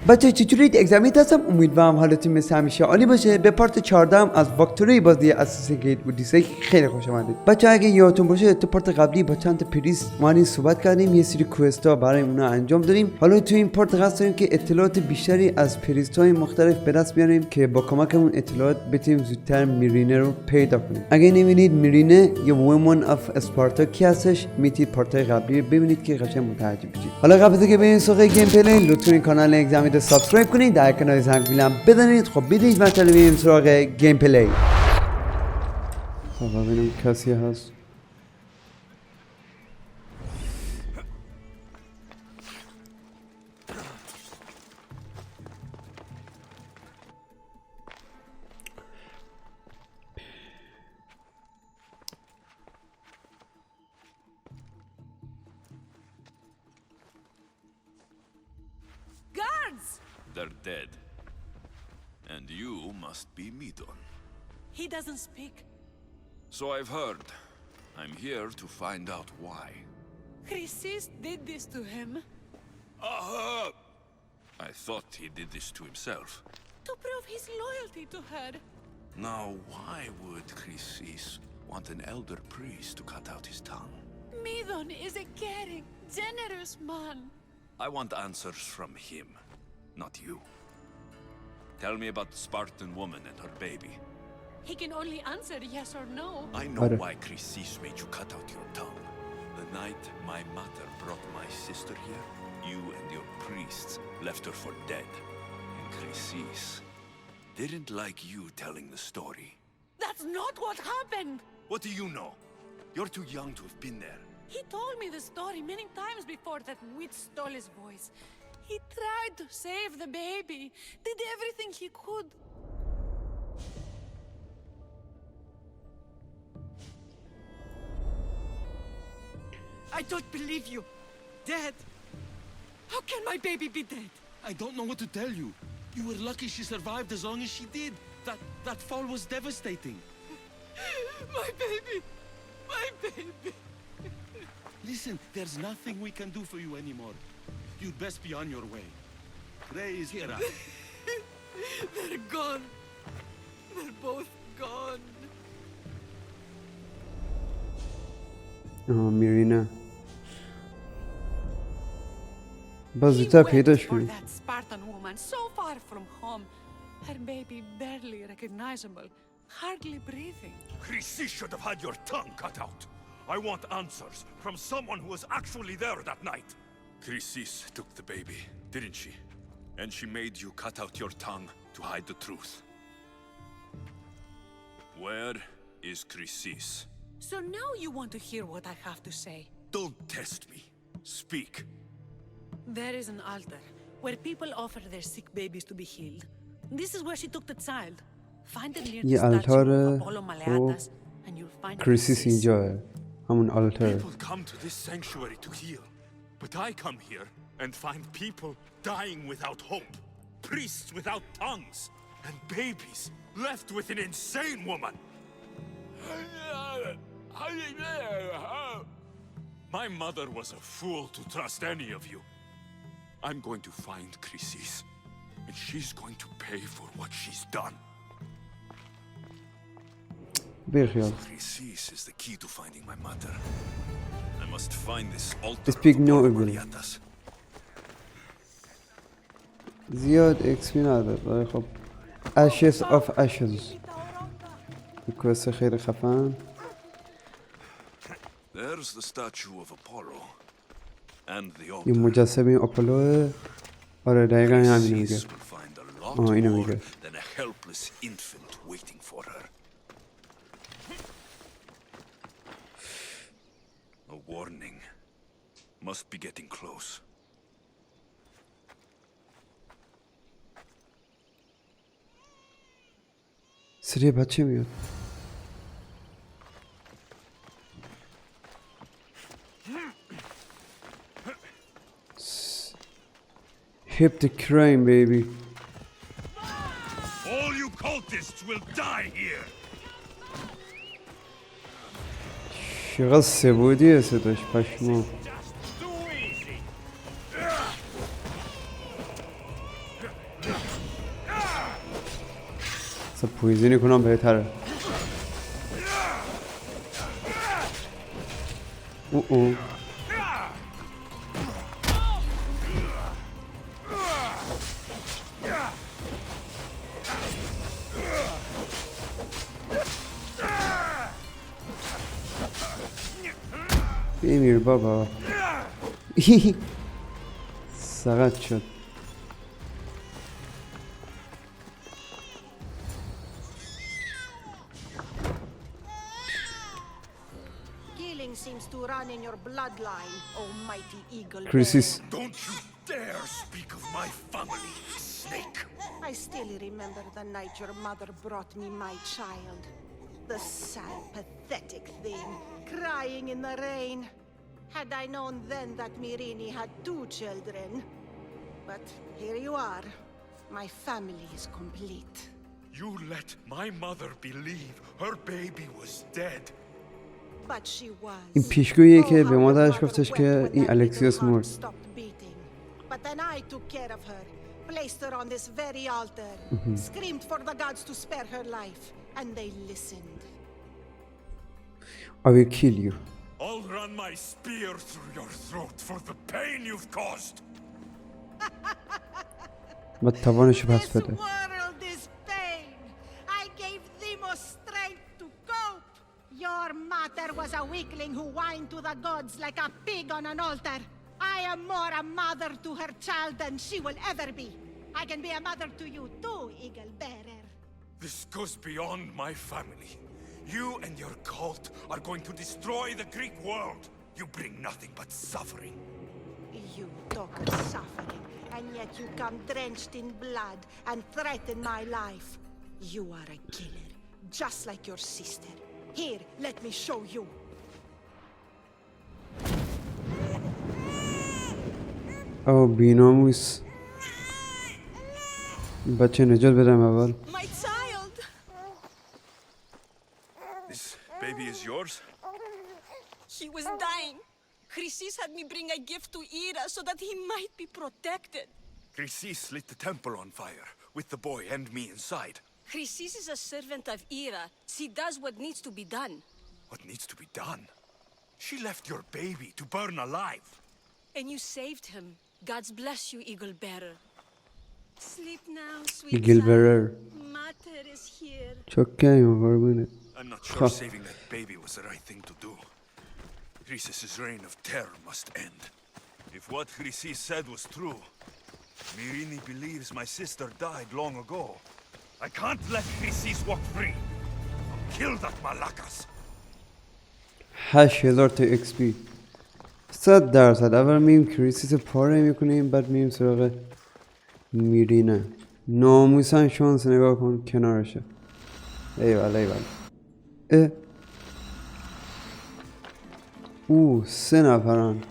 بچه چطورید؟ اگزامید هستم. امیدوارم حالتون مثل همیشه عالی باشه. به پارت 14 از واکتروی بازی اساسین کرید اودیسه خیلی خوش آمدید. بچه اگه یادتون باشه تو پارت قبلی با چند تا پریست ما صحبت کردیم، یه سری کوئستا برای اونا انجام دادیم. حالا تو این پارت قصد داریم که اطلاعات بیشتری از پریست‌های مختلف به دست بیاریم که با کمکمون اطلاعات بتونیم زودتر میرینه رو پیدا کنیم. اگه نمی‌بینید میرینه یا وومن اف اسپارتا کی هستش، میتونید پارت‌های قبلی رو ببینید که قشنگ متوجه بشید. حالا قبل از اینکه بریم سراغ گیم پلی، لطفاً این کانال اگزامید سابسکرایب کنید، در کنار زنگوله هم بزنید. خب بدید مثلا بریم سراغ گیم پلی. خب ببینم کسی هست. They're dead. And you must be Midon. He doesn't speak. So I've heard. I'm here to find out why. Chrysis did this to him. I thought he did this to himself. To prove his loyalty to her. Now, why would Chrysis want an elder priest to cut out his tongue? Midon is a caring, generous man. I want answers from him. Not you. Tell me about the Spartan woman and her baby. He can only answer yes or no. I know why Chrysis made you cut out your tongue. The night my mother brought my sister here, you and your priests left her for dead. And Chrysis didn't like you telling the story. That's not what happened! What do you know? You're too young to have been there. He told me the story many times before that witch stole his voice. He tried to save the baby, did everything he could. I don't believe you. Dead? How can my baby be dead? I don't know what to tell you. You were lucky she survived as long as she did. That fall was devastating. My baby! My baby! Listen, there's nothing we can do for you anymore. You'd best be on your way. Raise Hera. They're gone. They're both gone. میرینه باز زودتر پیداش کنیم. That Spartan woman so far from home. Her baby barely recognizable, hardly breathing. Chrysis should have had your tongue cut out. I want answers from someone who was actually there that night. Chrysis took the baby, didn't she? And she made you cut out your tongue to hide the truth. Where is Chrysis? So now you want to hear what I have to say. Don't test me. Speak. There is an altar where people offer their sick babies to be healed. This is where she took the child. Find it near the statue of Apollo Maleatas and you'll find Chrysis اینجاه. همون altar. People come to this sanctuary to heal. But I come here and find people dying without hope, priests without tongues, and babies left with an insane woman. My mother was a fool to trust any of you. I'm going to find Chrysis, and she's going to pay for what she's done. Chrysis is the key to finding my mother. I must find this altar Speak of no Apollo evil. Maleatas. زیاد اکسپی نداد ولی خب Ashes of Ashes کوست خیلی خفن. There's the statue of Apollo and the altar. این مجسمه آپولو. آره دقیقا همینو میگه. Chrysis will find a lot اینو more میگه. than a helpless infant waiting for her. A warning. Must be getting close. سریع بچه میاد. Hip the crane baby. All you cultists will die here. چقدر سبودیه صداش پشما. اصلا پویزنی کنم بهتره. او بمیر بابا. سقط شد. Killing seems to run in your bloodline, almighty eagle. Crisis. Don't you dare speak of my family, snake! I still remember the night your mother brought me my child. The sad, pathetic thing, crying in the rain. Had I known then that Mirini had 2 children. But here you are. My family is complete. You let my mother believe her baby was dead. But she was. این پیشگوییه که به مادرش گفتش که این الکسیوس مرد. But then I took care of her, placed her on this very altar, screamed for the gods to spare her life, and they listened. I will kill you. I'll run my spear through your throat for the pain you've caused. با توانش پس This بده. world is pain. I gave Demos strength to cope. Your mother was a weakling who whined to the gods like a pig on an altar. I am more a mother to her child than she will ever be. I can be a mother to you too, Eagle Bearer. This goes beyond my family. You and your cult are going to destroy the Greek world. You bring nothing but suffering. You talk of suffering, and yet you come drenched in blood and threaten my life. You are a killer, just like your sister. Here, let me show you. او بیناموس. بچه نجات بدم اول. My child! This baby is yours? He was dying. Chrysis had me bring a gift to Ira so that he might be protected. Chrysis lit the temple on fire, with the boy and me inside. Chrysis is a servant of Ira. She does what needs to be done. What needs to be done? She left your baby to burn alive. And you saved him. God's bless you, Eagle Bearer. Sleep now, sweet Eagle child. Bearer. Mater is here. çok kayım قربونت. I'm not sure saving that baby was the right thing to do. Chrysis' reign of terror must end. If what Chrysis said was true, Mirini believes my sister died long ago. I can't let Chrysis walk free. I'll kill that Malakas. 8000 تا ایکس پی 100% اول میم کریسیس پاره میکنیم بعد میم سراغ میرینه. ناموسن شانس نگاه کن کنارشه. ایول ایول. او 3 نفرن.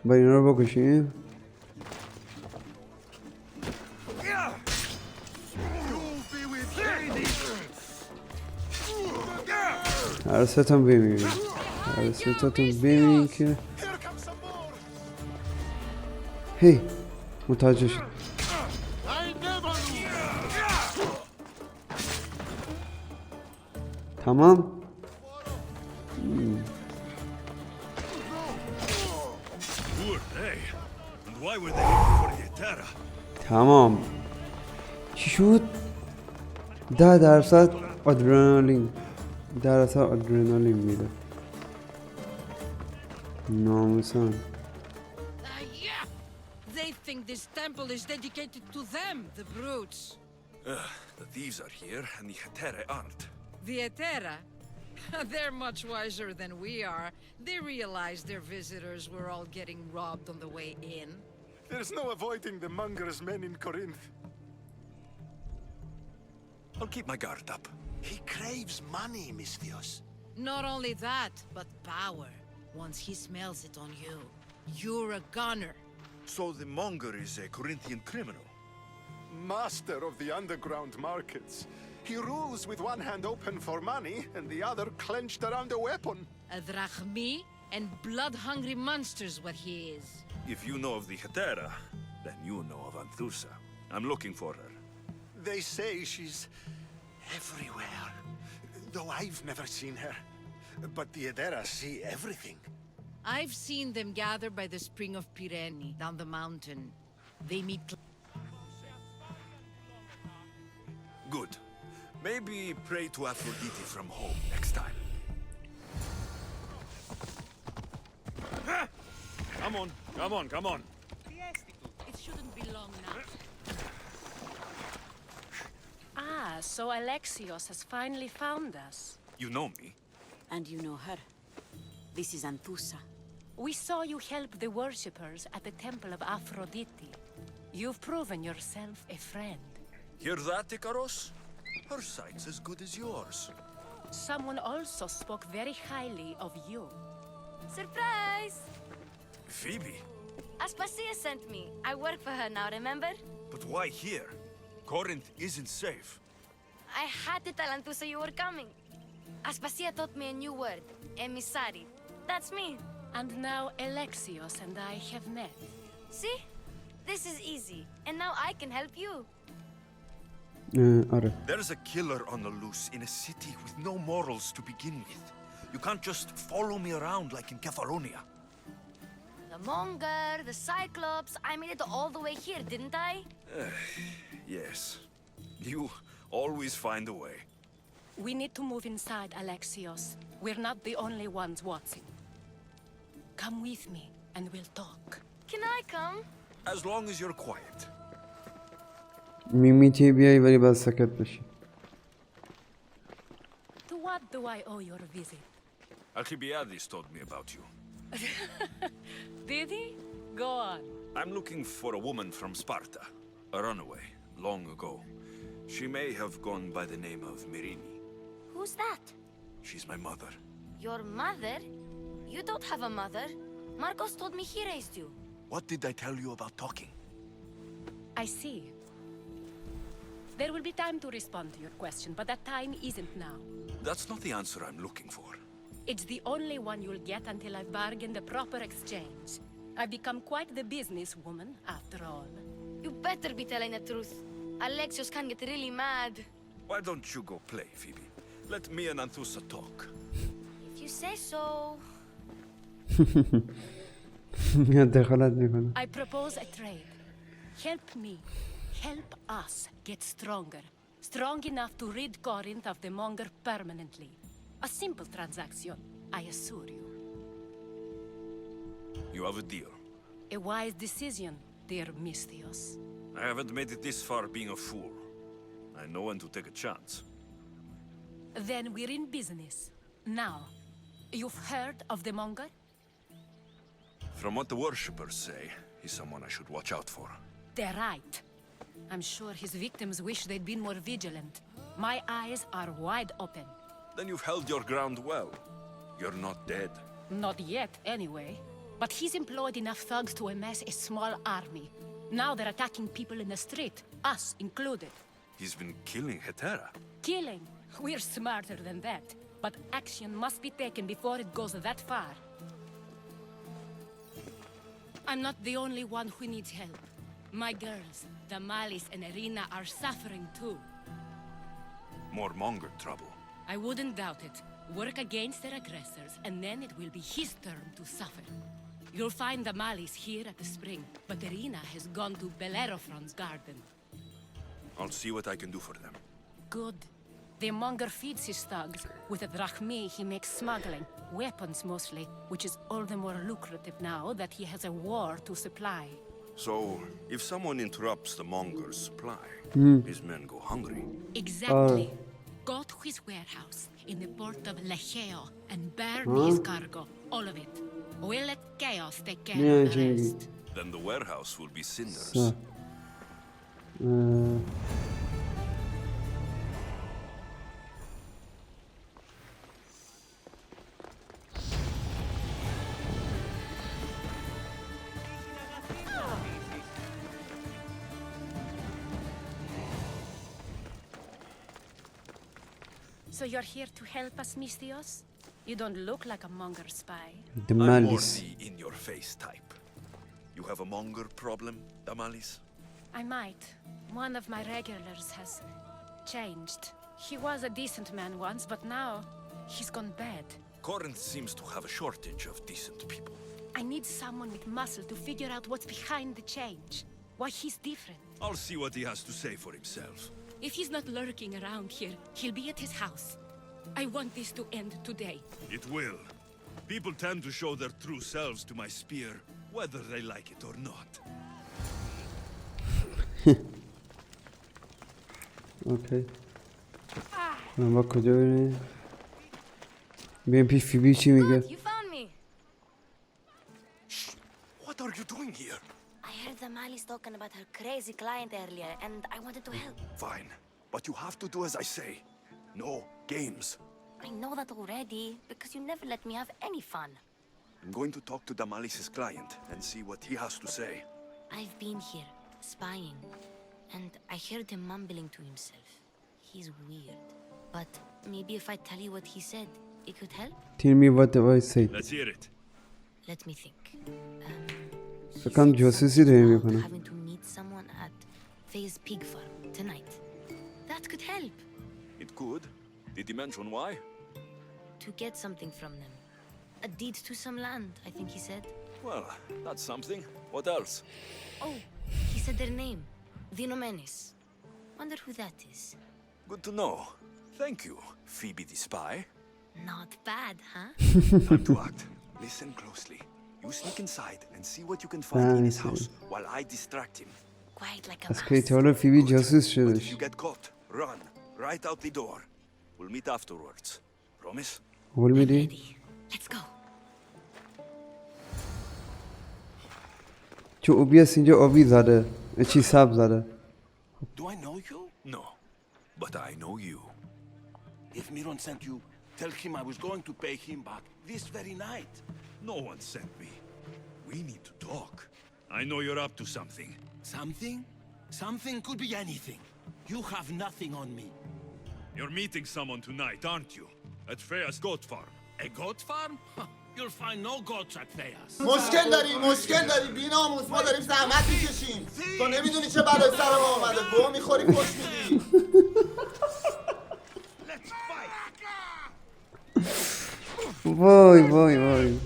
با اینا رو بکشیم. هر ستون بمیریم. هر ستون بمیریم که هی متوجه شد. تمام. Who are they? And why were they looking for Yetera? تمام. چی شد؟ 10% آدرنالین. 10% آدرنالین میده. ناموسن. Yeah. They think this temple is dedicated to them, the brutes. The thieves are here and the Yetera aren't. The Etera? They're much wiser than we are. They realized their visitors were all getting robbed on the way in. There's no avoiding the monger's men in Corinth. I'll keep my guard up. He craves money, Misthios. Not only that, but power. Once he smells it on you, you're a gunner. So the monger is a Corinthian criminal. Master of the underground markets. He rules with one hand open for money and the other clenched around a weapon. A drachmi and blood-hungry monster's what he is. If you know of the Yetera, then you know of Anthusa. I'm looking for her. They say she's Everywhere. Though I've never seen her. But the Edera see everything. I've seen them gather by the spring of Pireni, down the mountain. They meet... Good. Maybe pray to Aphrodite from home next time. Come on, come on, come on. It shouldn't be long now. Ah, so Alexios has finally found us. You know me. And you know her. This is Anthusa. We saw you help the worshippers at the temple of Aphrodite. You've proven yourself a friend. Hear that, Icaros? Her sight's as good as yours. Someone also spoke very highly of you. Surprise! Phoebe? Aspasia sent me. I work for her now, remember? But why here? Corinth isn't safe. I had to tell Anthusa you were coming. Aspasia taught me a new word, emissary. That's me. And now Alexios and I have met. See? This is easy. And now I can help you. آره. There's a killer on the loose in a city with no morals to begin with. You can't just follow me around like in Kefalonia. The Monger, the Cyclops, I made it all the way here, didn't I? Yes. You always find a way. We need to move inside, Alexios. We're not the only ones watching. Come with me, and we'll talk. Can I come? As long as you're quiet. میتونی بیایی ولی باید ساکت باشی. To what do I owe your visit? Alcibiades told me about you. Did he? Go on. I'm looking for a woman from Sparta. A runaway, long ago. She may have gone by the name of Myrine. Who's that? She's my mother. Your mother? You don't have a mother. Marcos told me he raised you. What did I tell you about talking? I see. There will be time to respond to your question, but that time isn't now. That's not the answer I'm looking for. It's the only one you'll get until I've bargained a proper exchange. I've become quite the businesswoman, after all. You better be telling the truth. Alexios can get really mad. Why don't you go play, Phoebe? Let me and Anthusa talk. If you say so. دخالت میکنه. I propose a trade. Help me. Help us get stronger. Strong enough to rid Corinth of the Monger permanently. A simple transaction, I assure you. You have a deal. A wise decision, dear Misthios. I haven't made it this far being a fool. I know when to take a chance. Then we're in business. Now, you've heard of the Monger? From what the worshippers say, he's someone I should watch out for. They're right. I'm sure his victims wish they'd been more vigilant. My eyes are wide open. Then you've held your ground well. You're not dead. Not yet, anyway. But he's employed enough thugs to amass a small army. Now they're attacking people in the street, us included. He's been killing Hetera. Killing? We're smarter than that. But action must be taken before it goes that far. I'm not the only one who needs help. My girls, Damalis and Irina, are suffering too. More Monger trouble. I wouldn't doubt it. Work against their aggressors, and then it will be his turn to suffer. You'll find Damalis here at the spring, but Irina has gone to Bellerophon's garden. I'll see what I can do for them. Good. The Monger feeds his thugs. With a drachmi, he makes smuggling. Weapons mostly, which is all the more lucrative now that he has a war to supply. So, if someone interrupts the Monger's supply, his men go hungry. Exactly. Go to his warehouse in the port of Lecheo and burn his cargo. All of it. We'll let chaos take care of the rest. Then the warehouse will be cinders. So you're here to help us, Misthios? You don't look like a Monger spy. I'm more Damalis. the in-your-face type. You have a Monger problem, Damalis? I might. One of my regulars has changed. He was a decent man once, but now he's gone bad. Corinth seems to have a shortage of decent people. I need someone with muscle to figure out what's behind the change. Why he's different. I'll see what he has to say for himself. If he's not lurking around here, he'll be at his house. I want this to end today. It will. People tend to show their true selves to my spear, whether they like it or not. اوکی من با کجا بریم؟ بیم پیش فیبی چی میگه؟ Good, you found me. What are you doing here? I heard the Mali's talking about her crazy client earlier, and I wanted to help. Fine, but you have to do as I say. No games. I know that already, because you never let me have any fun. I'm going to talk to Damalis's client and see what he has to say. I've been here, spying, and I heard him mumbling to himself. He's weird. But maybe if I tell you what he said, it could help? Tell me what I said. Let's hear it. Let me think. فکرم جاسوسی داری میکنه. Having to meet someone at Faye's pig farm tonight. That could help. It could. Did he mention why? To get something from them. A deed to some land, I think he said. Well, that's something. What else? Oh, he said their name. Vinomenes. Wonder who that is. Good to know. Thank you, Phoebe the spy. Not bad, huh? Time to act. Listen closely. You sneak inside and see what you can find in his house while I distract him. Quiet like a از mouse. که تا حالا فیبی جاسوس But if شدش. you get caught, run. Right out the door. We'll meet afterwards. Promise? قول میدی؟ Ready. Let's go. چه اوبی هست اینجا آبی زده. چی سب زده. Do I know you? No. But I know you. If Miron sent you, tell him I was going to pay him back this very night. No one sent me. We need to talk. I know you're up to something. Something? Something could be anything. You have nothing on me. You're meeting someone tonight, aren't you? At Freya's goat farm. A goat farm? Huh, you'll find no goats at Thea's. مشکل داری بی‌ناموس ما داریم زحمت می‌کشیم تو نمیدونی چه بلایی سر ما اومده گو می‌خوری پشت میدی وای وای وای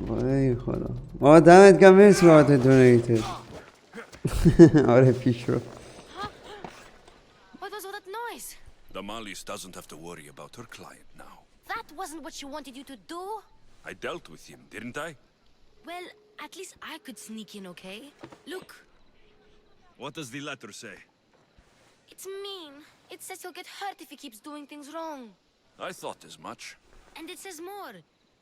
وای خدا ما دمت گرم مرسی بابت دونیتت آره پیش رو What was all that noise? Damalis doesn't have to worry about her client now. That wasn't what she wanted you to do. I dealt with him, didn't I? Well, at least I could sneak in, okay? Look, What does the letter say? it's mean. It says he'll get hurt if he keeps doing things wrong. I thought as much. And it says more.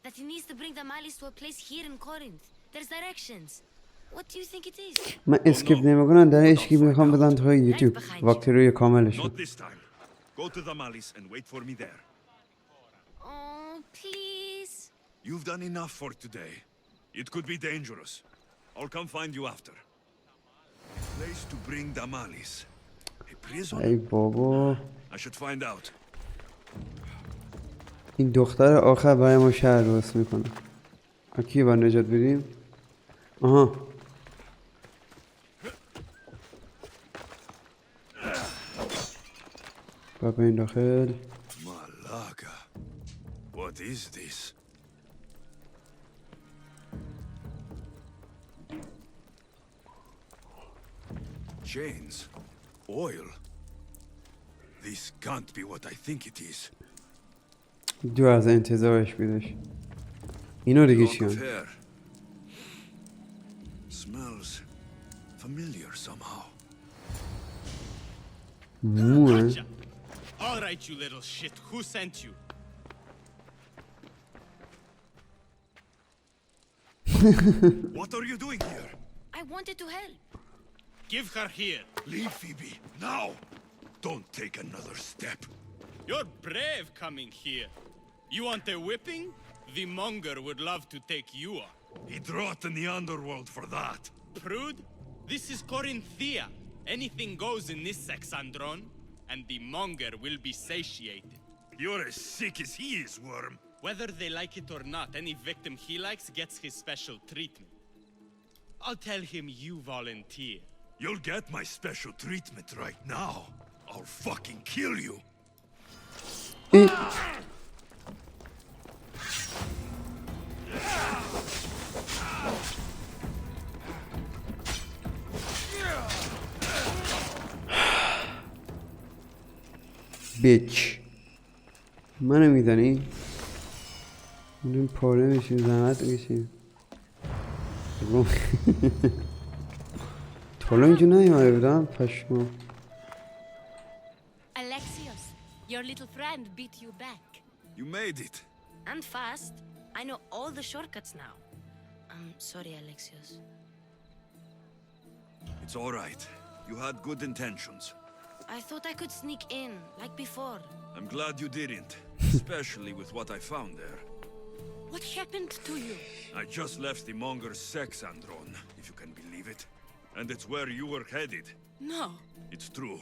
That he needs to bring the Malis to a place here in Corinth. There's directions. What do you think it is? من اسکیپ نمیکنم در اشکی میخوام بدن توی یوتیوب واکتروی کاملش Not this time. Go to Damalis and wait for me there. Oh, please. You've done enough for today. It could be dangerous. I'll come find you after. Place to bring Damalis. A prison? ای بابا I should find out. این دختر آخر برای ما شهر درست میکنه کی با نجات بریم آها بابا این داخل Malaga. What is this? Chains. Oil. This can't be what I think it is. دو از انتظارش بیدش اینو دیگه Lock چی of هم hair. Smells familiar somehow. موه All right, you little shit. Who sent you? What are you doing here? I wanted to help. Give her here. Leave Phoebe, now! Don't take another step. You're brave coming here. You want a whipping? The monger would love to take you on. He'd rot in the underworld for that. Prude, this is Corinthia. Anything goes in this Sexandron, and the monger will be satiated. You're as sick as he is, Worm. Whether they like it or not, any victim he likes gets his special treatment. I'll tell him you volunteer. You'll get my special treatment right now. I'll fucking kill you. بیچ منو میدانی؟ منو پاره میشیم زحمت میشیم طولا اینجا نیومده بودم پشما. Alexios, your little friend beat you back. You made it. And fast. I know all the shortcuts now. I'm sorry, Alexios. It's all right. You had good intentions. I thought I could sneak in, like before. I'm glad you didn't, especially with what I found there. What happened to you? I just left the monger's sex andron, if you can believe it. And it's where you were headed. No. It's true.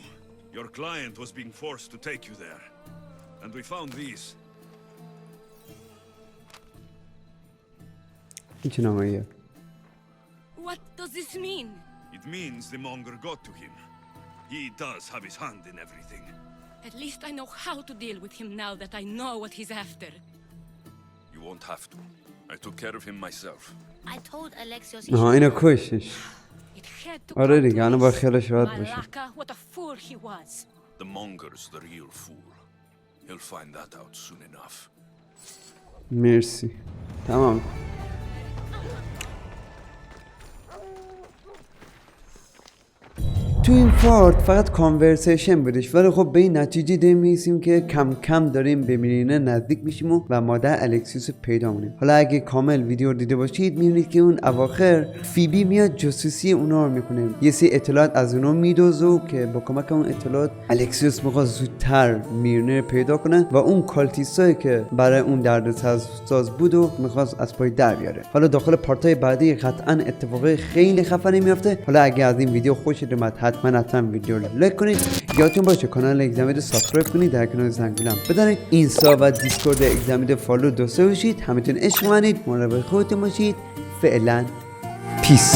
Your client was being forced to take you there. And we found these. What does this mean? It means the monger got to him. He does have his hand in everything. At least I know how to deal with him now that I know what he's after. You won't have to. I took care of him myself. I told Alexios he اینو کشش. It had to آره come دیگه to الان با this. خیالش راحت باشه. Malaka, what a fool he was. The monger's the real fool. He'll find that out soon enough. مرسی. تمام. تو این پارت فقط کانورسیشن بودش ولی خب به این نتیجه داریم میرسیم که کم کم داریم به میرینه نزدیک میشیم و مادر الکسیوس پیدا مونیم. حالا اگه کامل ویدیو رو دیده باشید میبینید که اون اواخر فیبی میاد جاسوسی اونا رو میکنه، یه سری اطلاعات از اونا میدوزه که با کمک اون اطلاعات الکسیوس میخواد زودتر میرینه رو پیدا کنه و اون کالتیستایی که برای اون دردساز بود و میخواست از پای در بیاره. حالا داخل پارتای بعدی قطعا اتفاقای خیلی خفنی میفته. حالا اگه از این ویدیو خوشت اومد حتما ویدیو رو لایک کنید. یادتون باشه کانال اگزامید رو سابسکرایب کنید، در کنار زنگوله هم بزنید. اینستا و دیسکورد اگزامید فالو داشته باشید. همتون عشق منید، مراقب خودتون باشید. فعلا پیس.